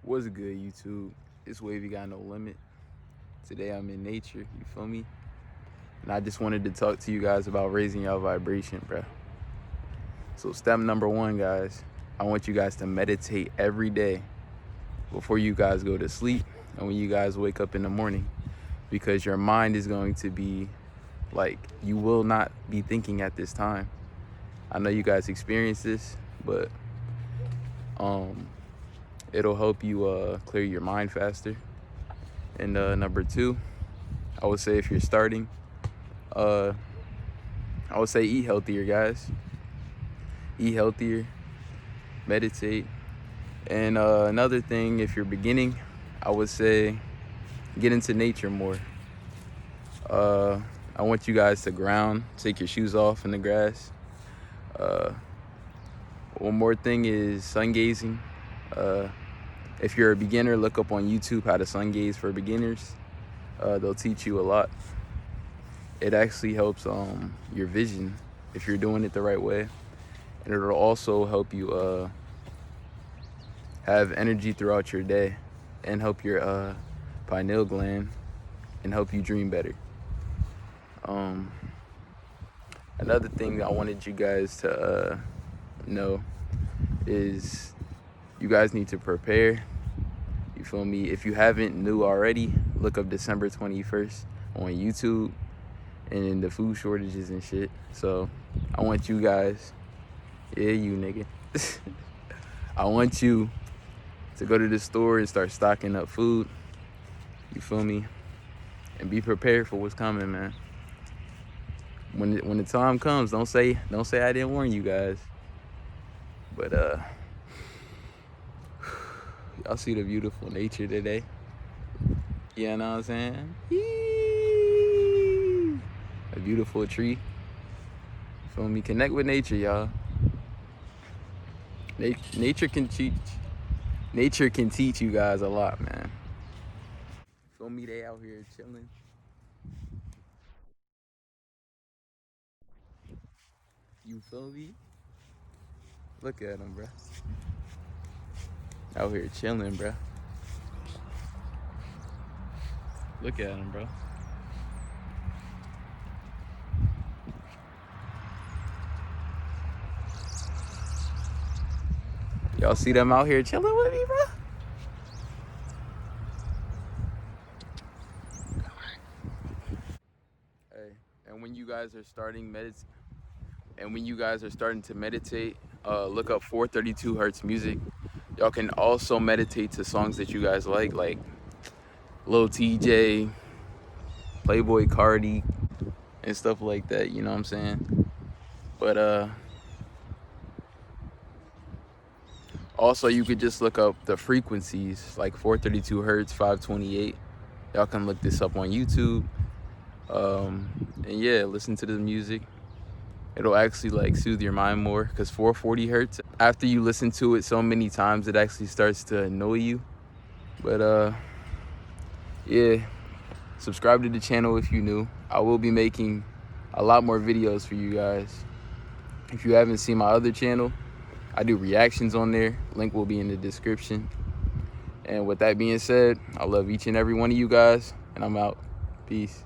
What's good, YouTube? It's WavyGotNoLimit. Today I'm in nature, you feel me? And I just wanted to talk to you guys about raising your vibration, bro. So step number one, guys, I want you guys to meditate every day before you guys go to sleep and when you guys wake up in the morning, because your mind is going to be like, you will not be thinking at this time. I know you guys experience this, but it'll help you clear your mind faster. And number two, I would say if you're starting, I would say eat healthier, guys. Eat healthier, meditate. And another thing, if you're beginning, I would say get into nature more. I want you guys to ground, take your shoes off in the grass. One more thing is sun gazing. If you're a beginner, look up on YouTube how to sun gaze for beginners. They'll teach you a lot. It actually helps your vision if you're doing it the right way. And it'll also help you have energy throughout your day and help your pineal gland and help you dream better. Another thing I wanted you guys to know is you guys need to prepare. You feel me? If you haven't knew already, look up December 21st on YouTube and in the food shortages and shit. So I want you guys, yeah, you nigga. I want you to go to the store and start stocking up food. You feel me? And be prepared for what's coming, man. When the time comes, don't say I didn't warn you guys. But y'all see the beautiful nature today? You know what I'm saying? Yee! A beautiful tree. Feel me? Connect with nature, y'all. Nature can teach you guys a lot, man. Feel me? They out here chilling. You feel me? Look at them, bro. Out here chilling, bro. Look at them, bro. Y'all see them out here chilling with me, bro? Hey, and when you guys are starting to meditate, look up 432 hertz music. Y'all can also meditate to songs that you guys like Lil TJ, Playboy Cardi, and stuff like that, you know what I'm saying? But also you could just look up the frequencies, like 432 hertz, 528. Y'all can look this up on YouTube. And yeah, listen to the music. It'll actually like soothe your mind more, because 440 hertz, after you listen to it so many times, it actually starts to annoy you. But yeah, subscribe to the channel if you're new. I will be making a lot more videos for you guys. If you haven't seen my other channel, I do reactions on there. Link will be in the description. And with that being said, I love each and every one of you guys, and I'm out. Peace.